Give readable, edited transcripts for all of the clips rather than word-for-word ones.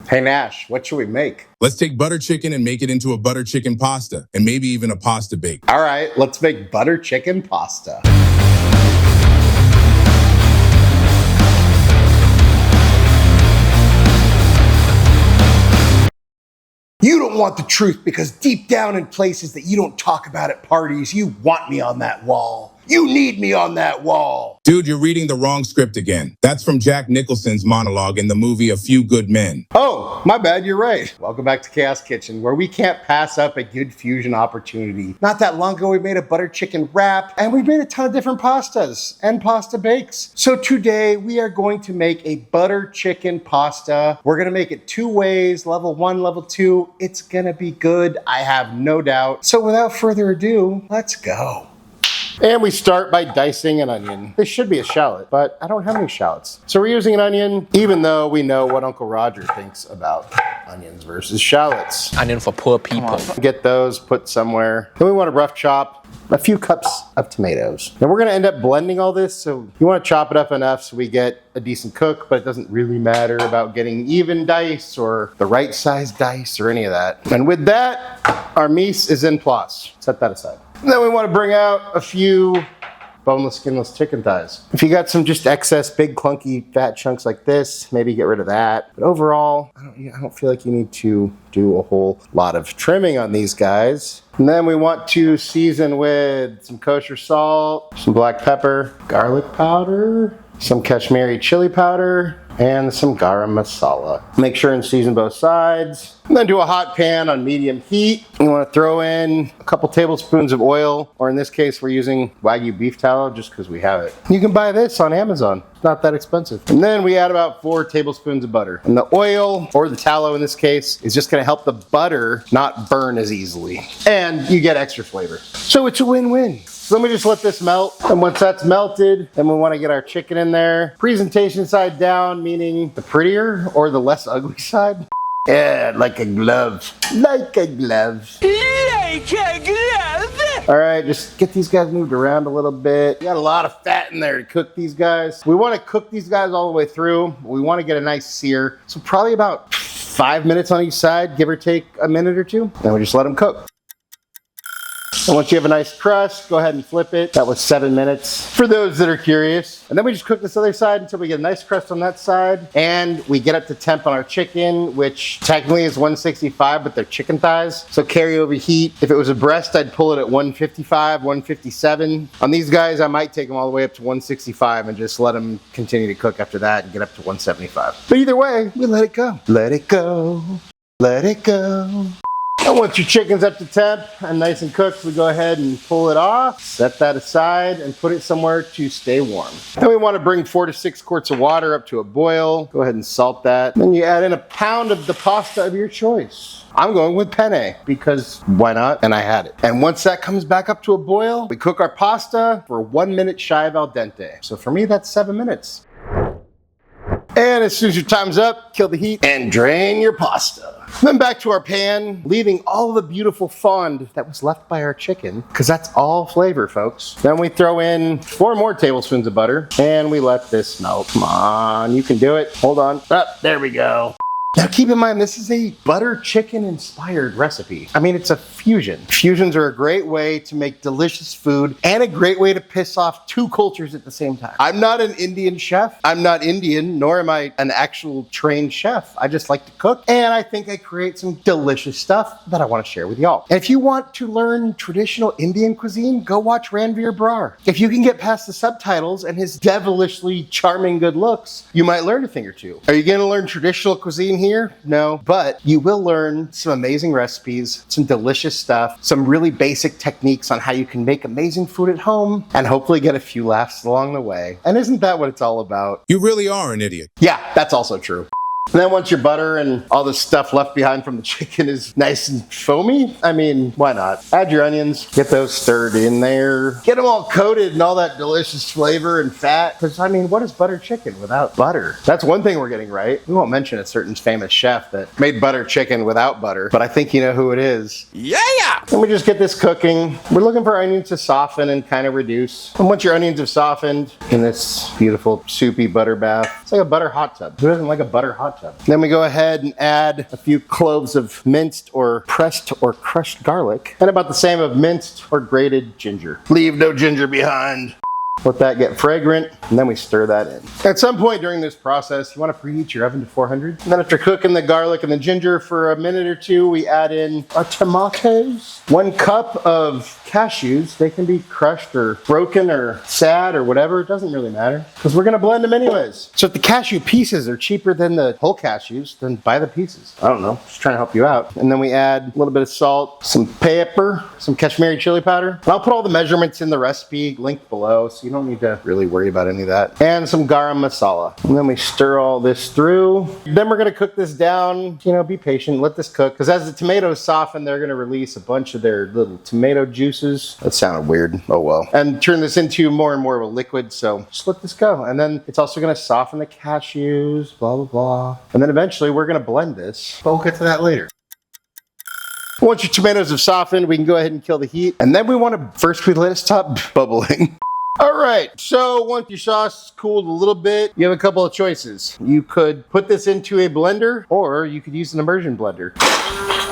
Hey Nash, what should we make? Let's take butter chicken and make it into a butter chicken pasta, and maybe even a pasta bake. All right, let's make butter chicken pasta. You don't want the truth because deep down in places that you don't talk about at parties, you want me on that wall. You need me on that wall. Dude, you're reading the wrong script again. That's from Jack Nicholson's monologue in the movie A Few Good Men. Oh, my bad, you're right. Welcome back to Chaos Kitchen, where we can't pass up a good fusion opportunity. Not that long ago, we made a butter chicken wrap, and we made a ton of different pastas and pasta bakes. So today, we are going to make a butter chicken pasta. We're gonna make it two ways, level 1, level 2. It's gonna be good, I have no doubt. So without further ado, let's go. And we start by dicing an onion. This should be a shallot, but I don't have any shallots. So we're using an onion, even though we know what Uncle Roger thinks about onions versus shallots. Onion for poor people. Get those put somewhere. Then we want to rough chop a few cups of tomatoes. Now we're gonna end up blending all this, so you wanna chop it up enough so we get a decent cook, but it doesn't really matter about getting even dice or the right size dice or any of that. And with that, our mise is in place. Set that aside. And then we want to bring out a few boneless, skinless chicken thighs. If you got some just excess big, clunky, fat chunks like this, maybe get rid of that. But overall, I don't feel like you need to do a whole lot of trimming on these guys. And then we want to season with some kosher salt, some black pepper, garlic powder, some Kashmiri chili powder, and some garam masala. Make sure and season both sides. And then do a hot pan on medium heat. You want to throw in a couple tablespoons of oil, or in this case, we're using Wagyu beef tallow just because we have it. You can buy this on Amazon. It's not that expensive. And then we add about 4 tablespoons of butter. And the oil, or the tallow in this case, is just gonna help the butter not burn as easily. And you get extra flavor. So it's a win-win. So then we just let this melt. And once that's melted, then we want to get our chicken in there. Presentation side down, meaning the prettier or the less ugly side. Yeah, like a glove. Like a glove. Like a glove. All right, just get these guys moved around a little bit. You got a lot of fat in there to cook these guys. We want to cook these guys all the way through. We want to get a nice sear. So probably about 5 minutes on each side, give or take a minute or two. Then we just let them cook. And once you have a nice crust, go ahead and flip it. That was 7 minutes for those that are curious. And then we just cook this other side until we get a nice crust on that side. And we get up to temp on our chicken, which technically is 165, but they're chicken thighs. So carry over heat. If it was a breast, I'd pull it at 155, 157. On these guys, I might take them all the way up to 165 and just let them continue to cook after that and get up to 175. But either way, we let it go. Let it go. Let it go. And once your chicken's up to temp and nice and cooked, we go ahead and pull it off, set that aside, and put it somewhere to stay warm. Then we want to bring 4 to 6 quarts of water up to a boil. Go ahead and salt that. Then you add in a pound of the pasta of your choice. I'm going with penne because why not? And I had it. And once that comes back up to a boil, we cook our pasta for 1 minute shy of al dente. So for me, that's 7 minutes. And as soon as your time's up, kill the heat and drain your pasta. Then back to our pan, leaving all the beautiful fond that was left by our chicken, because that's all flavor, folks. Then we throw in 4 more tablespoons of butter, and we let this melt. Come on, you can do it. Hold on. There we go. Now keep in mind, this is a butter chicken inspired recipe. I mean, it's a fusion. Fusions are a great way to make delicious food and a great way to piss off 2 cultures at the same time. I'm not an Indian chef. I'm not Indian, nor am I an actual trained chef. I just like to cook, and I think I create some delicious stuff that I want to share with y'all. And if you want to learn traditional Indian cuisine, go watch Ranveer Brar. If you can get past the subtitles and his devilishly charming good looks, you might learn a thing or two. Are you going to learn traditional cuisine here? No, but you will learn some amazing recipes, some delicious stuff, some really basic techniques on how you can make amazing food at home, and hopefully get a few laughs along the way. And isn't that what it's all about? You really are an idiot. Yeah, that's also true. And then once your butter and all the stuff left behind from the chicken is nice and foamy, I mean, why not? Add your onions, get those stirred in there, get them all coated in all that delicious flavor and fat. Because, I mean, what is butter chicken without butter? That's one thing we're getting right. We won't mention a certain famous chef that made butter chicken without butter, but I think you know who it is. Yeah! And we just get this cooking. We're looking for onions to soften and kind of reduce. And once your onions have softened in this beautiful soupy butter bath, it's like a butter hot tub. Who doesn't like a butter hot tub? hot tub. Then we go ahead and add a few cloves of minced or pressed or crushed garlic, and about the same of minced or grated ginger. Leave no ginger behind. Let that get fragrant, and then we stir that in. At some point during this process, you want to preheat your oven to 400. And then after cooking the garlic and the ginger for a minute or two, we add in our tomatoes. 1 cup of cashews. They can be crushed or broken or sad or whatever. It doesn't really matter, because we're going to blend them anyways. So if the cashew pieces are cheaper than the whole cashews, then buy the pieces. I don't know, just trying to help you out. And then we add a little bit of salt, some pepper, some Kashmiri chili powder. And I'll put all the measurements in the recipe linked below, so you don't need to really worry about any of that. And some garam masala. And then we stir all this through. Then we're gonna cook this down. You know, be patient, let this cook. Because as the tomatoes soften, they're gonna release a bunch of their little tomato juices. That sounded weird, oh well. And turn this into more and more of a liquid, so just let this go. And then it's also gonna soften the cashews, blah, blah, blah. And then eventually we're gonna blend this, but we'll get to that later. Once your tomatoes have softened, we can go ahead and kill the heat. And then we we let it stop bubbling. All right, so once your sauce is cooled a little bit, you have a couple of choices. You could put this into a blender, or you could use an immersion blender.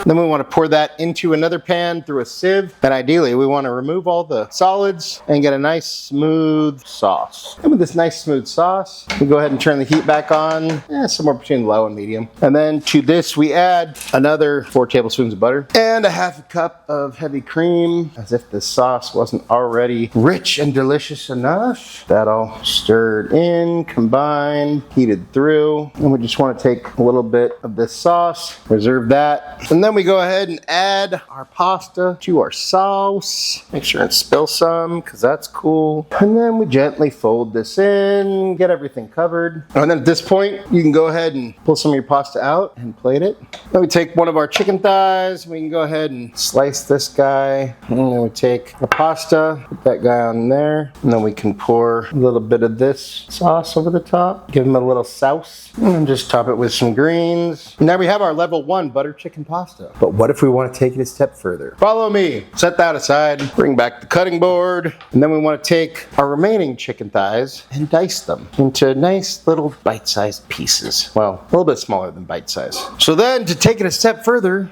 Then we want to pour that into another pan through a sieve. And ideally, we want to remove all the solids and get a nice smooth sauce. And with this nice smooth sauce, we go ahead and turn the heat back on, somewhere between low and medium. And then to this, we add another 4 tablespoons of butter and a 1/2 cup of heavy cream, as if the sauce wasn't already rich and delicious enough. That all stirred in, combined, heated through. And we just want to take a little bit of this sauce, reserve that. And then we go ahead and add our pasta to our sauce. Make sure and spill some, because that's cool. And then we gently fold this in, get everything covered. And then at this point, you can go ahead and pull some of your pasta out and plate it. Then we take one of our chicken thighs. We can go ahead and slice this guy. And then we take the pasta, put that guy on there. And then we can pour a little bit of this sauce over the top. Give him a little sauce. And just top it with some greens. Now we have our level 1 butter chicken pasta. But what if we want to take it a step further? Follow me. Set that aside. Bring back the cutting board. And then we want to take our remaining chicken thighs and dice them into nice little bite-sized pieces. Well, a little bit smaller than bite-sized. So then to take it a step further,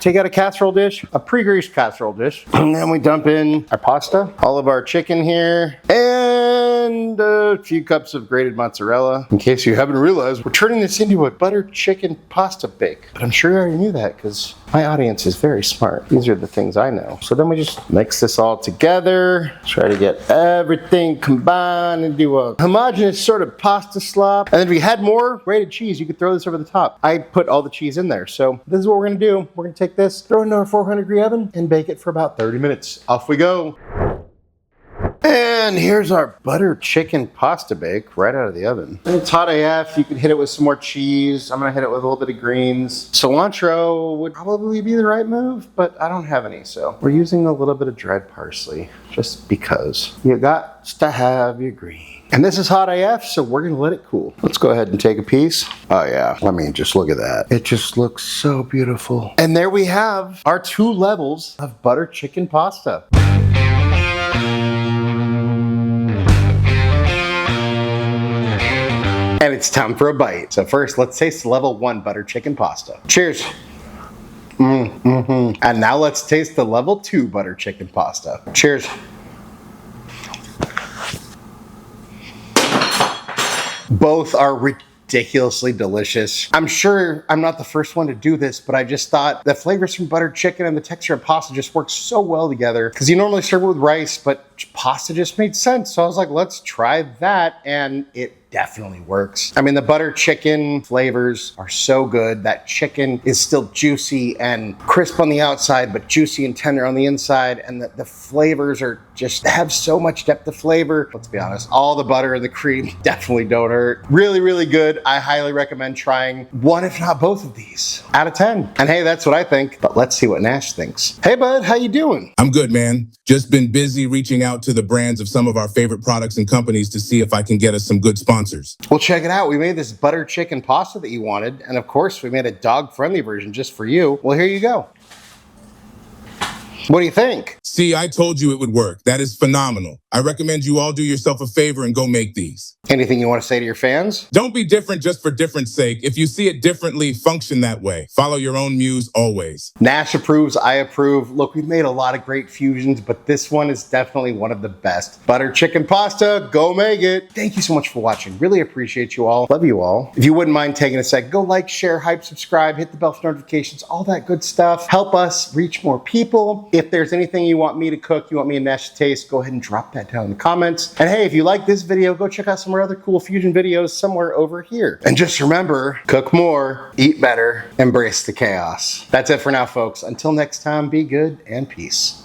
take out a casserole dish, a pre-greased casserole dish, and then we dump in our pasta, all of our chicken here, and a few cups of grated mozzarella. In case you haven't realized, we're turning this into a butter chicken pasta bake. But I'm sure you already knew that, because my audience is very smart. These are the things I know. So then we just mix this all together, try to get everything combined into a homogeneous sort of pasta slop. And then if you had more grated cheese, you could throw this over the top. I put all the cheese in there. So this is what we're gonna do. We're gonna take this, throw it in our 400-degree oven, and bake it for about 30 minutes. Off we go. And here's our butter chicken pasta bake right out of the oven. And it's hot AF. You can hit it with some more cheese. I'm gonna hit it with a little bit of greens. Cilantro would probably be the right move, but I don't have any, so we're using a little bit of dried parsley, just because. You got to have your green. And this is hot AF, so we're gonna let it cool. Let's go ahead and take a piece. Oh yeah, I mean, just look at that. It just looks so beautiful. And there we have our 2 levels of butter chicken pasta. And it's time for a bite. So first, let's taste level 1 butter chicken pasta. Cheers. And now let's taste the level 2 butter chicken pasta. Cheers. Both are ridiculously delicious. I'm sure I'm not the first one to do this, but I just thought the flavors from buttered chicken and the texture of pasta just work so well together, because you normally serve it with rice, but pasta just made sense. So I was like, let's try that, and it definitely works. I mean, the butter chicken flavors are so good. That chicken is still juicy and crisp on the outside, but juicy and tender on the inside. And the flavors are just have so much depth of flavor. Let's be honest, all the butter and the cream definitely don't hurt. Really, really good. I highly recommend trying 1, if not both of these out of 10. And hey, that's what I think, but let's see what Nash thinks. Hey bud, how you doing? I'm good, man. Just been busy reaching out to the brands of some of our favorite products and companies to see if I can get us some good sponsors. Well, check it out. We made this butter chicken pasta that you wanted. And of course, we made a dog-friendly version just for you. Well, here you go. What do you think? See, I told you it would work. That is phenomenal. I recommend you all do yourself a favor and go make these. Anything you want to say to your fans? Don't be different just for different sake. If you see it differently, function that way. Follow your own muse always. Nash approves, I approve. Look, we've made a lot of great fusions, but this one is definitely one of the best. Butter chicken pasta, go make it. Thank you so much for watching. Really appreciate you all. Love you all. If you wouldn't mind taking a sec, go like, share, hype, subscribe, hit the bell for notifications, all that good stuff. Help us reach more people. If there's anything you want me to cook, you want me and Nash to taste, go ahead and drop that down in the comments. And hey, if you like this video, go check out some of our other cool fusion videos somewhere over here. And just remember, cook more, eat better, embrace the chaos. That's it for now, folks. Until next time, be good and peace.